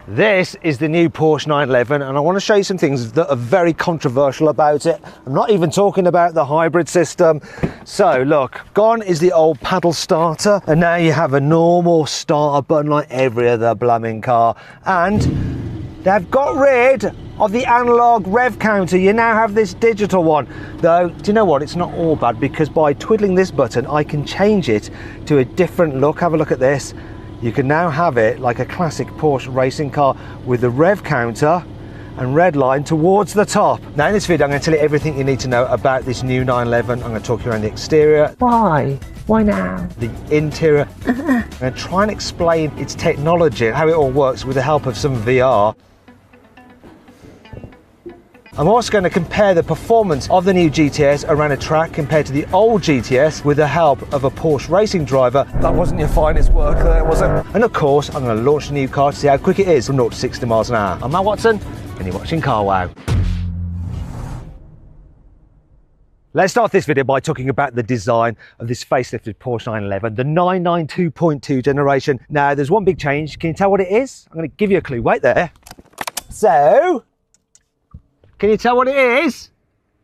This is the new Porsche 911 and I want to show you some things that are very controversial about it. I'm not even talking about the hybrid system. So look, gone is the old paddle starter and now you have a normal starter button like every other blooming car, and they've got rid of the analog rev counter. You now have this digital one. Though, do you know what? It's not all bad, because by twiddling this button I can change it to a different look. Have a look at this. You can now have it like a classic Porsche racing car with the rev counter and red line towards the top. Now in this video I'm going to tell you everything you need to know about this new 911. I'm going to talk you around the exterior. Why? Why now? The interior. I'm going to try and explain its technology and how it all works with the help of some VR. I'm also going to compare the performance of the new GTS around a track compared to the old GTS with the help of a Porsche racing driver. That wasn't your finest work there, was it? And of course, I'm going to launch a new car to see how quick it is from 0 to 60 miles an hour. I'm Matt Watson, and you're watching Car Wow. Let's start this video by talking about the design of this facelifted Porsche 911, the 992.2 generation. Now, there's one big change. Can you tell what it is? I'm going to give you a clue. Wait there. So, can you tell what it is?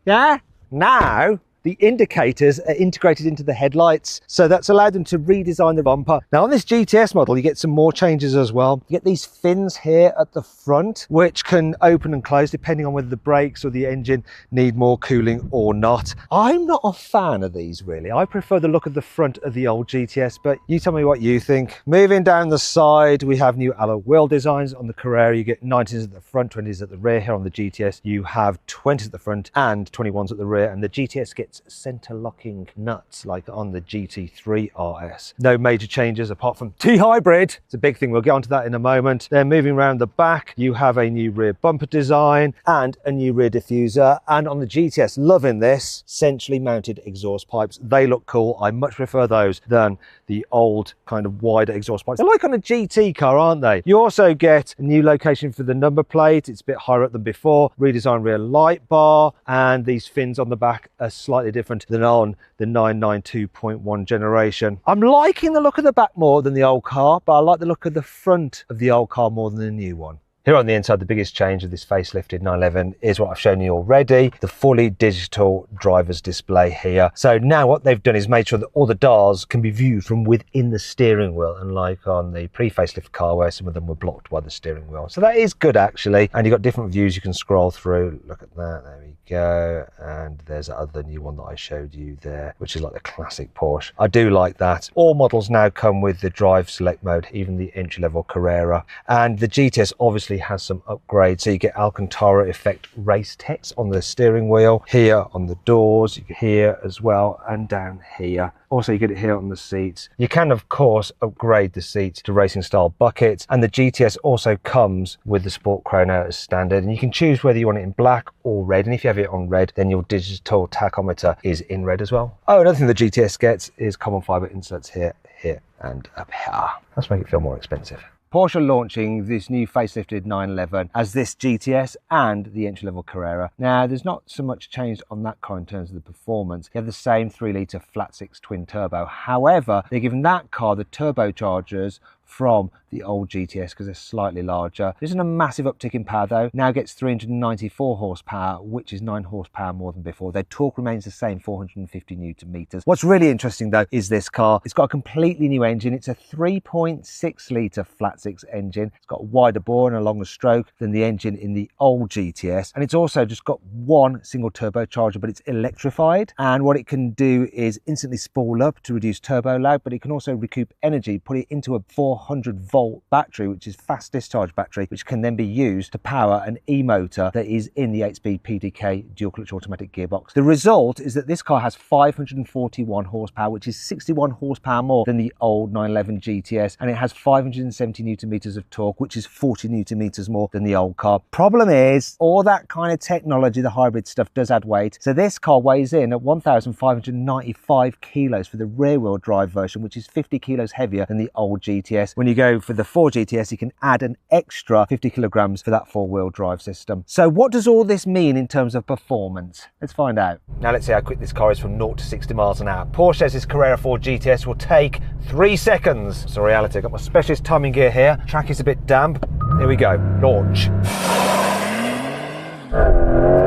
Yeah? Now, the indicators are integrated into the headlights, so that's allowed them to redesign the bumper. Now on this GTS model, you get some more changes as well. You get these fins here at the front, which can open and close depending on whether the brakes or the engine need more cooling or not. I'm not a fan of these really. I prefer the look of the front of the old GTS, but you tell me what you think. Moving down the side, we have new alloy wheel designs. On the Carrera, you get 19s at the front, 20s at the rear. Here on the GTS, you have 20s at the front and 21s at the rear, and the GTS gets center locking nuts like on the GT3 RS. No major changes apart from T-hybrid. It's a big thing. We'll get onto that in a moment. Then moving around the back, you have a new rear bumper design and a new rear diffuser. And on the GTS, loving this, centrally mounted exhaust pipes. They look cool. I much prefer those than the old kind of wider exhaust pipes. They're like on a GT car, aren't they? You also get a new location for the number plate. It's a bit higher up than before. Redesigned rear light bar, and these fins on the back are slightly different than on the 992.1 generation. I'm liking the look of the back more than the old car, but I like the look of the front of the old car more than the new one. Here on the inside, the biggest change of this facelifted 911 is what I've shown you already, the fully digital driver's display here. So now what they've done is made sure that all the dials can be viewed from within the steering wheel, unlike on the pre-facelift car where some of them were blocked by the steering wheel. So that is good actually, and you've got different views you can scroll through. Look at that, there we go. And there's that other new one that I showed you there, which is like the classic Porsche. I do like that. All models now come with the drive select mode, even the entry-level Carrera. And the GTS obviously has some upgrades, so you get Alcantara effect race text on the steering wheel, here on the doors, here as well, and down here. Also, you get it here on the seats. You can, of course, upgrade the seats to racing style buckets, and the GTS also comes with the Sport Chrono as standard, and you can choose whether you want it in black or red, and if you have it on red, then your digital tachometer is in red as well. Oh, another thing the GTS gets is carbon fiber inserts here, here, and up here. Let's make it feel more expensive. Porsche launching this new facelifted 911 as this GTS and the entry-level Carrera. Now, there's not so much changed on that car in terms of the performance. You have the same 3-litre flat-six twin turbo. However, they're giving that car the turbochargers from the old GTS because they're slightly larger. There isn't a massive uptick in power though. Now gets 394 horsepower, which is 9 horsepower more than before. Their torque remains the same, 450 newton meters. What's really interesting though is this car. It's got a completely new engine. It's a 3.6 litre flat-six engine. It's got a wider bore and a longer stroke than the engine in the old GTS. And it's also just got one single turbocharger, but it's electrified. And what it can do is instantly spool up to reduce turbo lag, but it can also recoup energy, put it into a 400-volt battery, which is fast discharge battery, which can then be used to power an e-motor that is in the 8-speed PDK dual clutch automatic gearbox. The result is that this car has 541 horsepower, which is 61 horsepower more than the old 911 GTS, and it has 570 newton meters of torque, which is 40 newton meters more than the old car. Problem is, all that kind of technology, the hybrid stuff, does add weight. So this car weighs in at 1,595 kilos for the rear-wheel drive version, which is 50 kilos heavier than the old GTS. GTS. When you go for the 4 GTS, you can add an extra 50 kilograms for that four-wheel drive system. So what does all this mean in terms of performance? Let's find out. Now let's see how quick this car is from 0 to 60 miles an hour. Porsche says this Carrera 4 GTS will take 3 seconds. It's a reality. I've got my specialist timing gear here. Track is a bit damp. Here we go. Launch.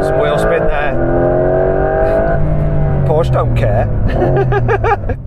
Some wheel spin there. Porsche don't care.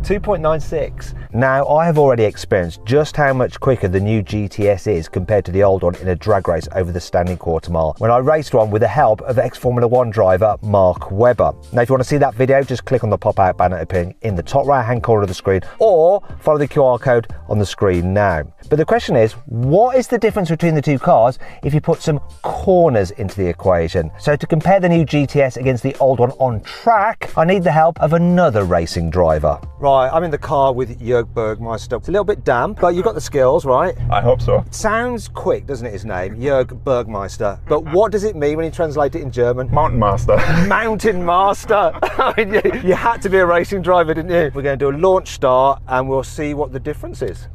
2.96. Now, I have already experienced just how much quicker the new GTS is compared to the old one in a drag race over the standing quarter mile, when I raced one with the help of ex-Formula 1 driver Mark Webber. Now, if you want to see that video, just click on the pop-out banner appearing in the top right-hand corner of the screen, or follow the QR code on the screen now. But the question is, what is the difference between the two cars if you put some corners into the equation? So to compare the new GTS against the old one on track, I need the help of another racing driver. Right, I'm in the car with Jörg Bergmeister. It's a little bit damp, but you've got the skills, right? I hope so. It sounds quick, doesn't it, his name? Jörg Bergmeister. But what does it mean when you translate it in German? Mountain master. Mountain master. I mean, you had to be a racing driver, didn't you? We're going to do a launch start and we'll see what the difference is.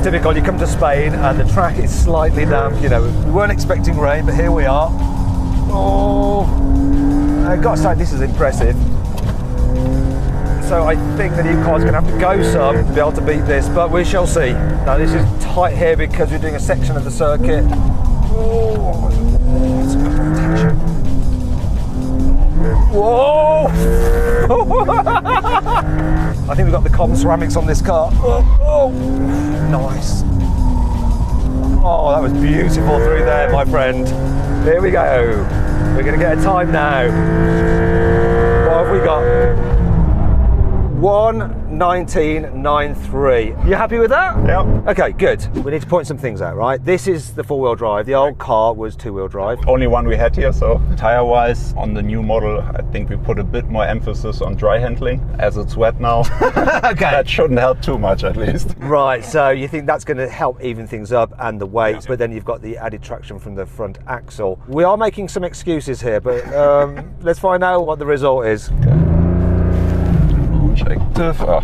Typical, you come to Spain and the track is slightly damp. You know, we weren't expecting rain, but here we are. Oh, I've got to say, this is impressive. So I think the new car's going to have to go some to be able to beat this, but we shall see. Now this is tight here because we're doing a section of the circuit. Oh, it's a good rotation. Whoa! I think we've got the common ceramics on this car. Oh, nice. Oh, that was beautiful through there, my friend. Here we go. We're going to get a time now. What have we got? 1:19.93. You happy with that? Yep. Okay, good. We need to point some things out, right? This is the four-wheel drive. The old car was two-wheel drive. Only one we had here, so tire-wise, on the new model, I think we put a bit more emphasis on dry handling, as it's wet now. Okay. That shouldn't help too much, at least. Right, so you think that's going to help even things up and the weight, but then you've got the added traction from the front axle. We are making some excuses here, but let's find out what the result is. Okay. Active. Oh.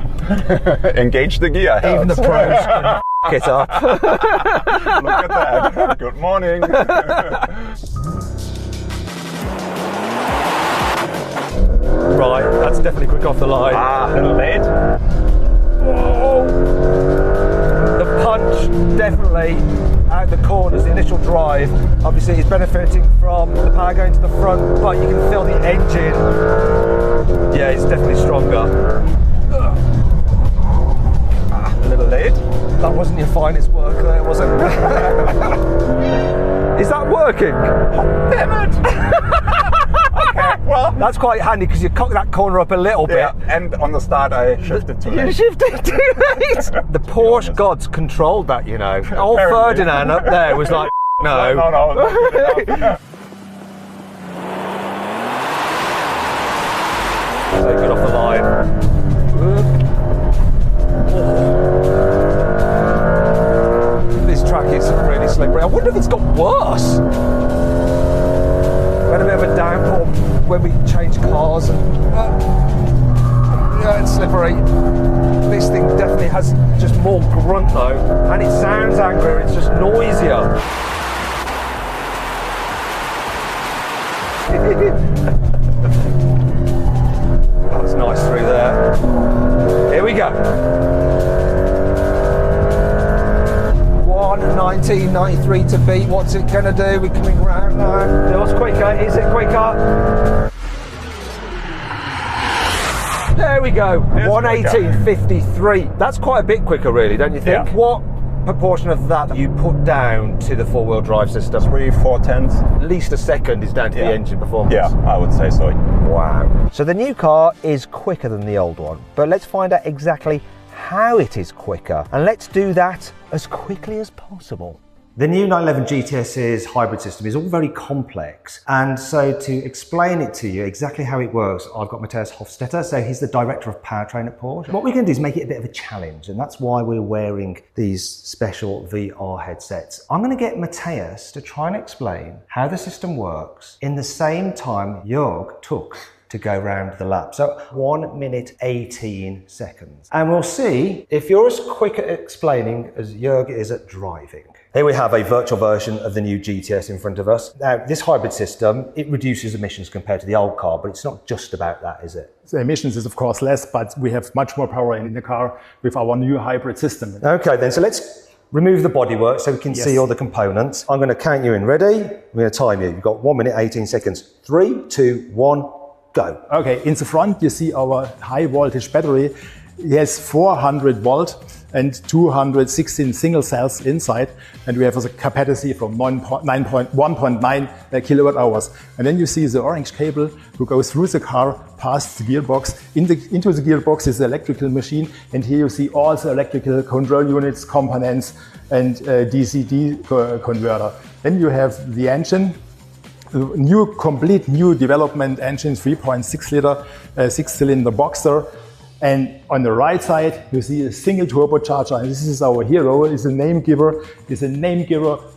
Engage the gear. Even the pros can f*** it up. Look at that. Good morning. Right, that's definitely quick off the line. A little late. Whoa. The punch definitely out the corners, the initial drive. Obviously it's benefiting from the power going to the front, but you can feel the engine. Yeah, it's definitely stronger. A little late. That wasn't your finest work there, was it? Is that working? Damn it! Okay, well. That's quite handy because you cock that corner up a little bit. Yeah, and on the start I shifted too late. You shifted too late! The Porsche gods controlled that, you know. Old Apparently. Ferdinand up there was like, no. No, not good enough. Take it off the line. This track is really slippery. I wonder if it's got worse. We had a bit of a downpour when we changed cars. Yeah, it's slippery. This thing definitely has just more grunt though, and it sounds angrier, it's just noisier. That's nice through there. Here we go. 1:19.93 to beat. What's it gonna do? We're coming round now. Feels quicker. Is it quicker? There we go. 1:18.53. That's quite a bit quicker, really, don't you think? Yeah. What proportion of that you put down to the four-wheel drive system? 3/4. At least a second is down to the engine performance. Yeah, I would say so. Wow. So the new car is quicker than the old one, but let's find out exactly how it is quicker, and let's do that as quickly as possible. The new 911 GTS's hybrid system is all very complex, and so to explain it to you exactly how it works, I've got Matthias Hofstetter, so he's the director of powertrain at Porsche. What we're going to do is make it a bit of a challenge, and that's why we're wearing these special VR headsets. I'm going to get Matthias to try and explain how the system works in the same time Jörg took to go round the lap. So 1 minute 18 seconds. And we'll see if you're as quick at explaining as Jörg is at driving. Here we have a virtual version of the new GTS in front of us. Now, this hybrid system, it reduces emissions compared to the old car, but it's not just about that, is it? The emissions is of course less, but we have much more power in the car with our new hybrid system. Okay then, so let's remove the bodywork so we can see all the components. I'm going to count you in. Ready? I'm going to time you. You've got 1 minute 18 seconds. 3, 2, 1, go. Okay, in the front you see our high voltage battery. It has 400 volt and 216 single cells inside, and we have a capacity from 1.9 kilowatt hours. And then you see the orange cable who goes through the car, past the gearbox. Into the gearbox is the electrical machine, and here you see all the electrical control units, components, and DC-DC converter. Then you have the engine. Complete new development engine, 3.6 liter, 6-cylinder boxer. And on the right side, you see a single turbocharger, and this is our hero. It's a name giver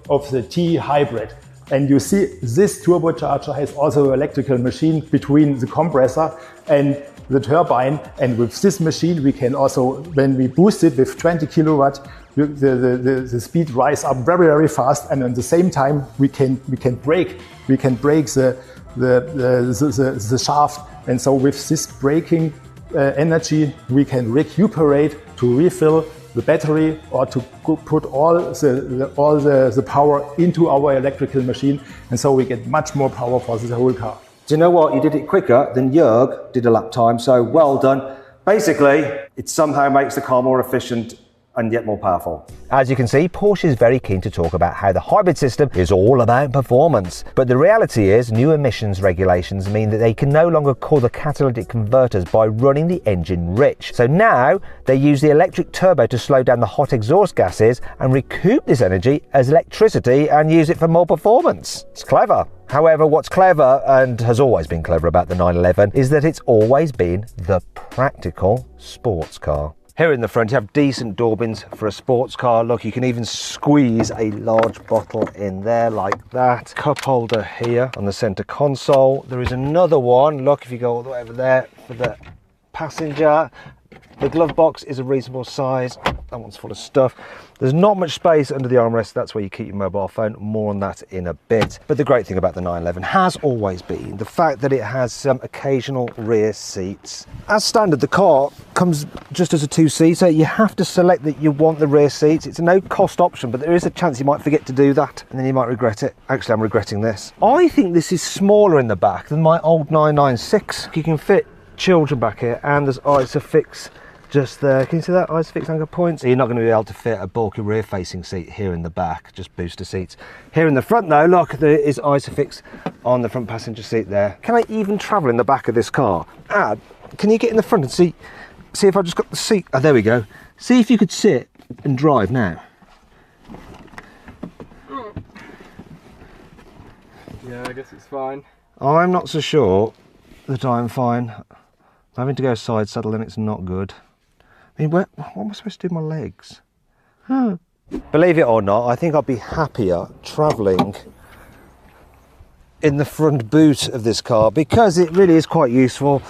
of the T hybrid. And you see this turbocharger has also an electrical machine between the compressor and the turbine. And with this machine, we can also, when we boost it with 20 kilowatt, the speed rise up very, very fast. And at the same time, we can brake the shaft. And so with this braking energy, we can recuperate to refill the battery or to put all the power into our electrical machine, and so we get much more power for the whole car. Do you know what? You did it quicker than Jörg did a lap time, so well done. Basically, it somehow makes the car more efficient and yet more powerful. As you can see, Porsche is very keen to talk about how the hybrid system is all about performance. But the reality is, new emissions regulations mean that they can no longer call the catalytic converters by running the engine rich. So now they use the electric turbo to slow down the hot exhaust gases and recoup this energy as electricity and use it for more performance. It's clever. However, what's clever, and has always been clever about the 911, is that it's always been the practical sports car. Here in the front, you have decent door bins for a sports car. Look, you can even squeeze a large bottle in there like that. Cup holder here on the center console. There is another one. Look, if you go all the way over there for the passenger. The glove box is a reasonable size. That one's full of stuff. There's not much space under the armrest. That's where you keep your mobile phone. More on that in a bit. But the great thing about the 911 has always been the fact that it has some occasional rear seats. As standard, the car comes just as a two-seater. You have to select that you want the rear seats. It's a no-cost option, but there is a chance you might forget to do that, and then you might regret it. Actually, I'm regretting this. I think this is smaller in the back than my old 996. You can fit children back here, and there's Isofix just there. Can you see that Isofix anchor point? So you're not going to be able to fit a bulky rear facing seat here in the back, just booster seats. Here in the front though, look, there is Isofix on the front passenger seat there. Can I even travel in the back of this car? Can you get in the front and see if I just got the seat? Oh, there we go. See if you could sit and drive now. Yeah, I guess it's fine. I'm not so sure that I'm fine. Having to go side saddle and it's not good. I mean, what am I supposed to do with my legs? Believe it or not, I think I'd be happier travelling in the front boot of this car because it really is quite useful,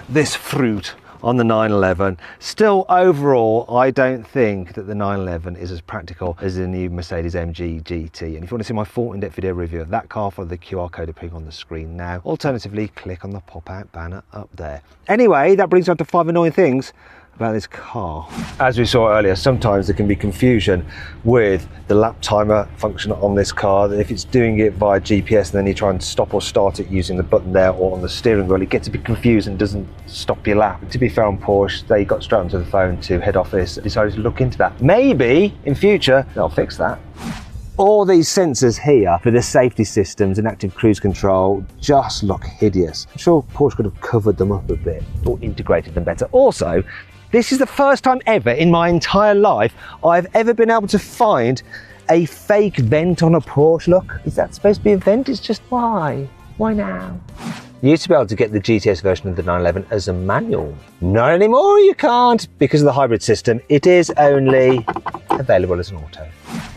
this fruit on the 911. Still, overall, I don't think that the 911 is as practical as the new Mercedes AMG GT. And if you want to see my full in-depth video review of that car, follow the QR code appearing on the screen now. Alternatively, click on the pop-out banner up there. Anyway, that brings us to 5 annoying things about this car. As we saw earlier, sometimes there can be confusion with the lap timer function on this car. If it's doing it via GPS and then you try and stop or start it using the button there or on the steering wheel, it gets a bit confused and doesn't stop your lap. To be fair, on Porsche, they got straight onto the phone to head office, decided to look into that. Maybe in future they'll fix that. All these sensors here for the safety systems and active cruise control just look hideous. I'm sure Porsche could have covered them up a bit or integrated them better. Also, this is the first time ever in my entire life I've ever been able to find a fake vent on a Porsche. Look, is that supposed to be a vent? It's just Why? Why now? You used to be able to get the GTS version of the 911 as a manual. Not anymore, you can't. Because of the hybrid system, it is only available as an auto.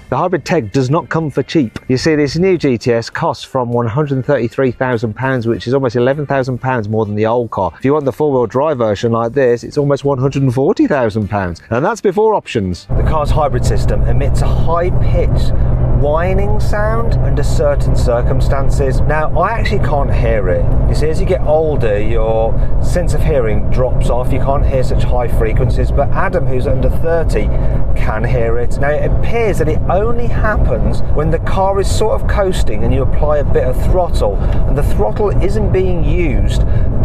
The hybrid tech does not come for cheap. You see, this new GTS costs from £133,000, which is almost £11,000 more than the old car. If you want the four-wheel drive version like this, it's almost £140,000. And that's before options. The car's hybrid system emits a high-pitched whining sound under certain circumstances. Now, I actually can't hear it. You see, as you get older, your sense of hearing drops off. You can't hear such high frequencies, but Adam, who's under 30, can hear it. Now, it appears that it only happens when the car is sort of coasting and you apply a bit of throttle, and the throttle isn't being used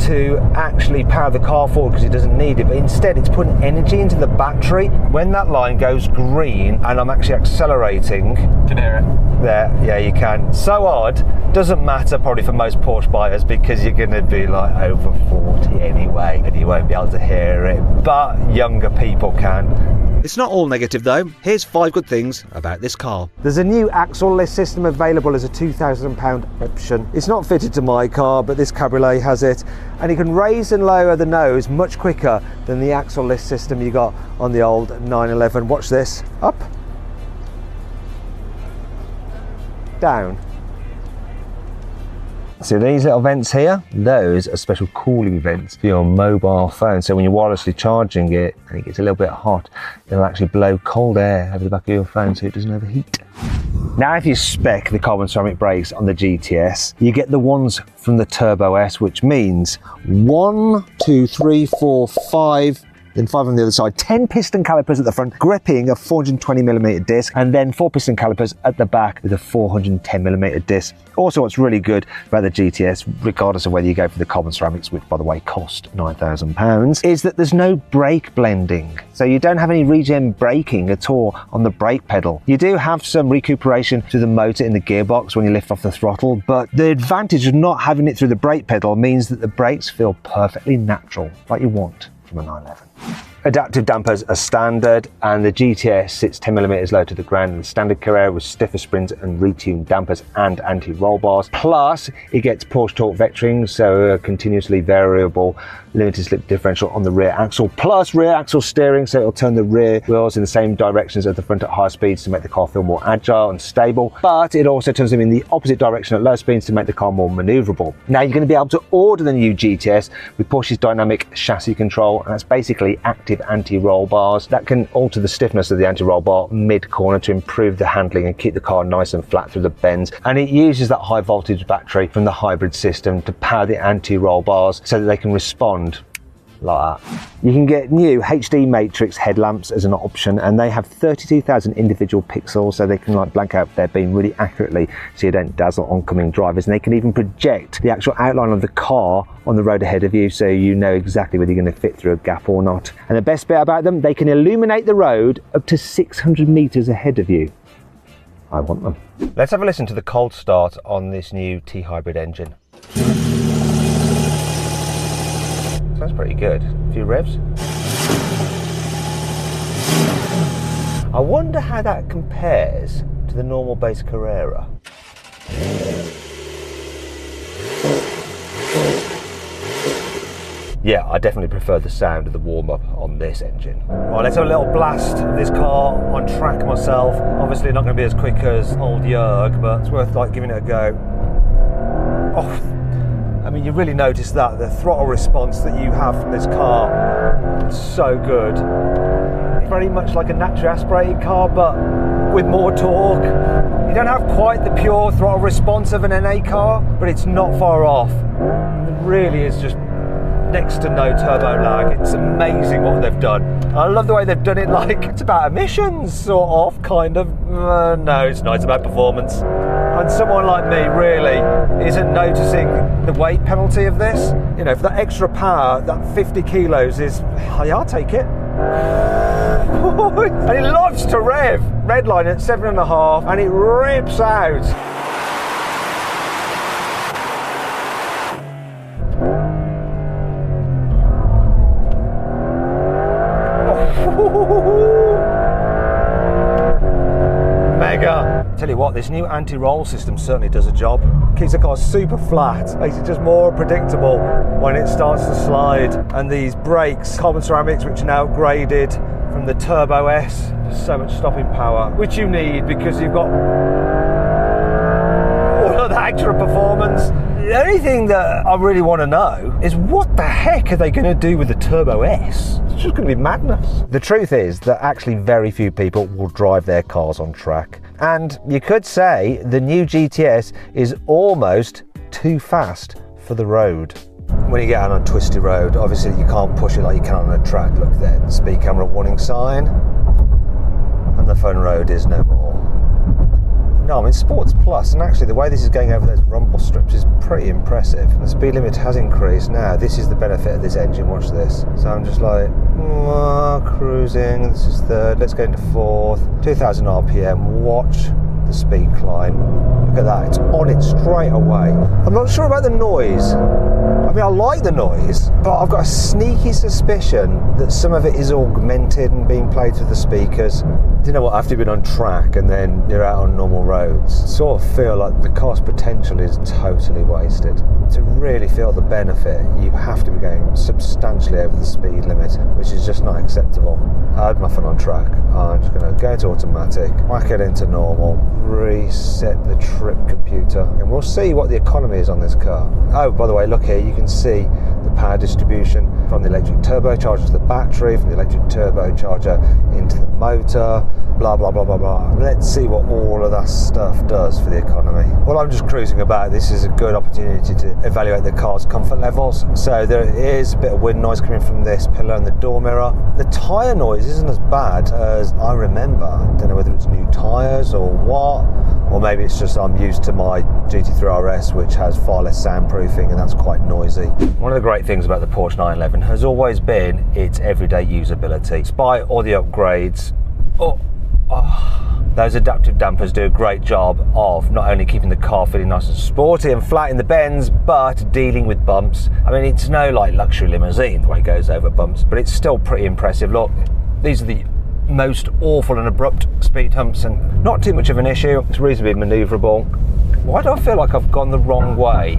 to actually power the car forward because it doesn't need it, but instead it's putting energy into the battery. When that line goes green and I'm actually accelerating, Can hear it. there, yeah, you can. So odd, doesn't matter probably for most Porsche buyers because you're going to be like over 40 anyway and you won't be able to hear it, but younger people can. It's not all negative though. Here's 5 good things about this car. There's a new axle lift system available as a £2,000 option. It's not fitted to my car, but this Cabriolet has it, and you can raise and lower the nose much quicker than the axle lift system you got on the old 911. Watch this. Up. Down. See these little vents here? Those are special cooling vents for your mobile phone. So when you're wirelessly charging it and it gets a little bit hot, it'll actually blow cold air over the back of your phone so it doesn't overheat. Now if you spec the carbon ceramic brakes on the GTS, you get the ones from the Turbo S, which means 1, 2, 3, 4, 5, then 5 on the other side, 10 piston calipers at the front, gripping a 420mm disc, and then 4 piston calipers at the back with a 410mm disc. Also, what's really good about the GTS, regardless of whether you go for the carbon ceramics, which by the way cost £9,000, is that there's no brake blending. So you don't have any regen braking at all on the brake pedal. You do have some recuperation through the motor in the gearbox when you lift off the throttle, but the advantage of not having it through the brake pedal means that the brakes feel perfectly natural, like you want from a 911. Adaptive dampers are standard, and the GTS sits 10mm low to the ground in the standard Carrera with stiffer springs and retuned dampers and anti-roll bars. Plus, it gets Porsche torque vectoring, so a continuously variable limited slip differential on the rear axle, plus rear axle steering, so it'll turn the rear wheels in the same directions as the front at high speeds to make the car feel more agile and stable, but it also turns them in the opposite direction at low speeds to make the car more maneuverable. Now you're going to be able to order the new GTS with Porsche's dynamic chassis control, and that's basically active anti-roll bars that can alter the stiffness of the anti-roll bar mid-corner to improve the handling and keep the car nice and flat through the bends, and it uses that high voltage battery from the hybrid system to power the anti-roll bars so that they can respond like that. You can get new HD matrix headlamps as an option, and they have 32,000 individual pixels, so they can like blank out their beam really accurately so you don't dazzle oncoming drivers, and they can even project the actual outline of the car on the road ahead of you so you know exactly whether you're going to fit through a gap or not. And the best bit about them, they can illuminate the road up to 600 meters ahead of you. I want them. Let's have a listen to the cold start on this new T-Hybrid engine. Sounds pretty good. A few revs. I wonder how that compares to the normal base Carrera. Yeah, I definitely prefer the sound of the warm-up on this engine. Right, let's have a little blast of this car on track myself. Obviously not going to be as quick as old Jörg, but it's worth like giving it a go. Oh, I mean, you really notice that the throttle response that you have from this car is so good. It's very much like a naturally aspirated car, but with more torque. You don't have quite the pure throttle response of an NA car, but it's not far off. It really is just next to no turbo lag. It's amazing what they've done. I love the way they've done it, like it's about emissions, sort of, kind of. No, it's not, it's about performance. And someone like me really isn't noticing the weight penalty of this. You know, for that extra power, that 50 kilos is, yeah, I'll take it. And it loves to rev. Redline at 7.5, and it rips out. Mega. Tell you what, this new anti-roll system certainly does a job. Keeps the car super flat, makes it just more predictable when it starts to slide. And these brakes, carbon ceramics, which are now upgraded from the Turbo S, just so much stopping power, which you need because you've got all of that extra performance. The only thing that I really want to know is what the heck are they going to do with the Turbo S? It's just going to be madness. The truth is that actually very few people will drive their cars on track. And you could say the new GTS is almost too fast for the road. When you get out on a twisty road, obviously you can't push it like you can on a track. Look there, the speed camera warning sign. And the fun road is no more. No, I'm in Sports Plus, and actually the way this is going over those rumble strips is pretty impressive. The speed limit has increased. Now, this is the benefit of this engine, watch this. So I'm just like, cruising, this is third, let's go into fourth. 2000 RPM, watch the speed climb. Look at that, it's on it straight away. I'm not sure about the noise. I mean, I like the noise, but I've got a sneaky suspicion that some of it is augmented and being played through the speakers. Do you know what, after you've been on track and then you're out on normal roads, sort of feel like the car's potential is totally wasted. To really feel the benefit, you have to be going substantially over the speed limit, which is just not acceptable. I had my fun on track. I'm just going to go to automatic, whack it into normal, reset the trip computer, and we'll see what the economy is on this car. Oh, by the way, look here, you can see the power distribution from the electric turbocharger to the battery, from the electric turbocharger into the motor, blah, blah, blah, blah, blah. Let's see what all of that stuff does for the economy. Well, I'm just cruising about. This is a good opportunity to evaluate the car's comfort levels. So there is a bit of wind noise coming from this pillar and the door mirror. The tyre noise isn't as bad as I remember. I don't know whether it's new tyres or what, or maybe it's just I'm used to my GT3 RS, which has far less soundproofing, and that's quite noisy. One of the great things about the Porsche 911 has always been its everyday usability. Despite all the upgrades, those adaptive dampers do a great job of not only keeping the car feeling nice and sporty and flat in the bends, but dealing with bumps. I mean, it's no like luxury limousine the way it goes over bumps, but it's still pretty impressive. Look, these are the most awful and abrupt speed humps, and not too much of an issue. It's reasonably manoeuvrable. Why do I feel like I've gone the wrong way?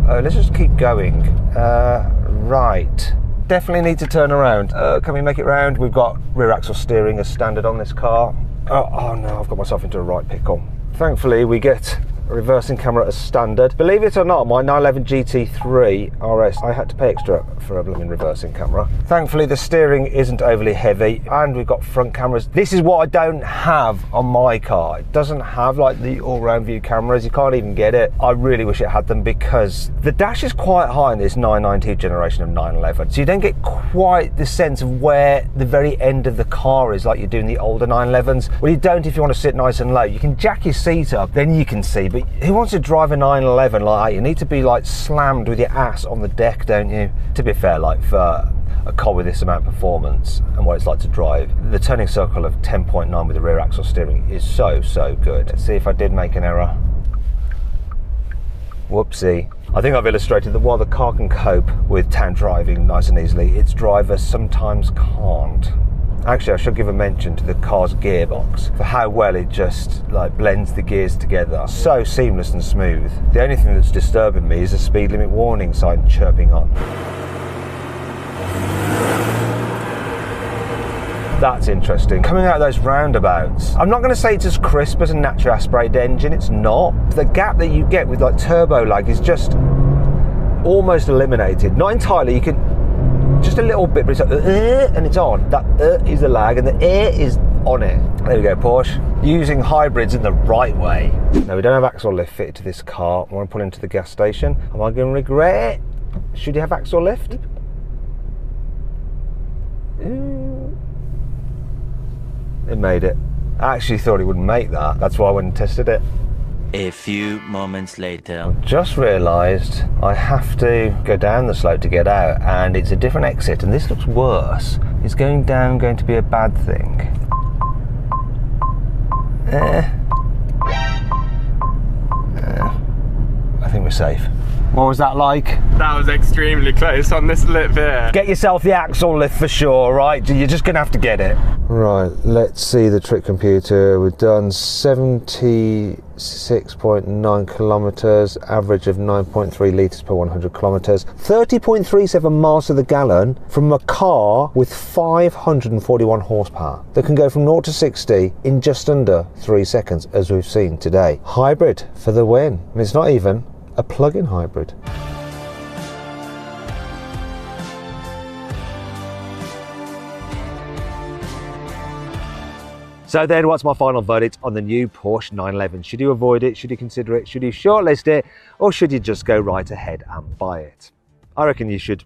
Let's just keep going. Right. Definitely need to turn around. Can we make it round? We've got rear axle steering as standard on this car. Oh no, I've got myself into a right pickle. Thankfully, we get a reversing camera as standard. Believe it or not, my 911 GT3 RS, I had to pay extra for a blooming reversing camera. Thankfully, the steering isn't overly heavy, and we've got front cameras. This is what I don't have on my car. It doesn't have like the all-round view cameras. You can't even get it. I really wish it had them, because the dash is quite high in this 992 generation of 911, so you don't get quite the sense of where the very end of the car is like you do in the older 911s. Well, you don't if you want to sit nice and low. You can jack your seat up, then you can see, but who wants to drive a 911 like that? You need to be like slammed with your ass on the deck, don't you? To be fair, like for a car with this amount of performance and what it's like to drive, the turning circle of 10.9 with the rear axle steering is so good. Let's see if I did make an error. Whoopsie. I think I've illustrated that while the car can cope with town driving nice and easily, its drivers sometimes can't. Actually, I should give a mention to the car's gearbox for how well it just like blends the gears together. So seamless and smooth. The only thing that's disturbing me is the speed limit warning sign chirping on. That's interesting. Coming out of those roundabouts, I'm not going to say it's as crisp as a naturally aspirated engine, it's not. The gap that you get with like turbo lag is just almost eliminated. Not entirely, you can just a little bit, but it's like, and it's on. That is the lag, and the is on it. There we go, Porsche. Using hybrids in the right way. Now, we don't have axle lift fitted to this car. I want to pull into the gas station. Am I going to regret it? Should you have axle lift? It made it. I actually thought it wouldn't make that. That's why I went and tested it. A few moments later. Just realised I have to go down the slope to get out, and it's a different exit, and this looks worse. Is going down going to be a bad thing? I think we're safe. What was that like? That was extremely close on this lip here. Get yourself the axle lift for sure, right? You're just gonna have to get it. Right, let's see the trick computer. We've done 76.9 kilometers, average of 9.3 litres per 100 kilometers, 30.37 miles to the gallon from a car with 541 horsepower that can go from 0 to 60 in just under 3 seconds, as we've seen today. Hybrid for the win. And it's not even a plug-in hybrid. So then, what's my final verdict on the new Porsche 911? Should you avoid it? Should you consider it? Should you shortlist it? Or should you just go right ahead and buy it? I reckon you should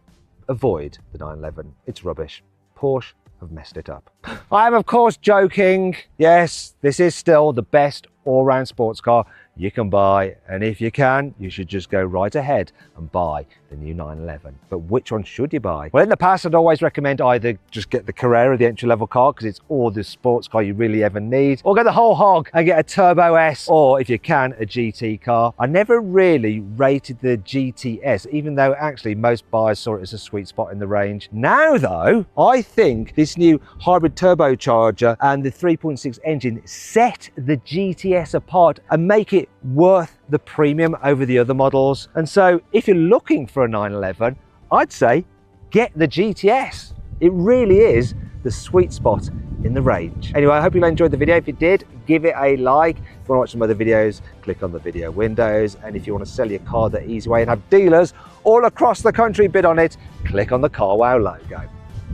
avoid the 911. It's rubbish. Porsche have messed it up. I am, of course, joking. Yes, this is still the best all-round sports car you can buy, and if you can, you should just go right ahead and buy the new 911. But which one should you buy? Well, in the past, I'd always recommend either just get the Carrera, the entry-level car, because it's all the sports car you really ever need, or go the whole hog and get a Turbo S, or if you can, a GT car. I never really rated the GTS, even though actually most buyers saw it as a sweet spot in the range. Now though, I think this new hybrid turbocharger and the 3.6 engine set the GTS apart and make it worth the premium over the other models. And so if you're looking for a 911, I'd say get the GTS. It really is the sweet spot in the range. Anyway, I hope you enjoyed the video. If you did, give it a like. If you want to watch some other videos, click on the video windows. And if you want to sell your car the easy way and have dealers all across the country bid on it, click on the CarWow logo.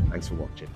Thanks for watching.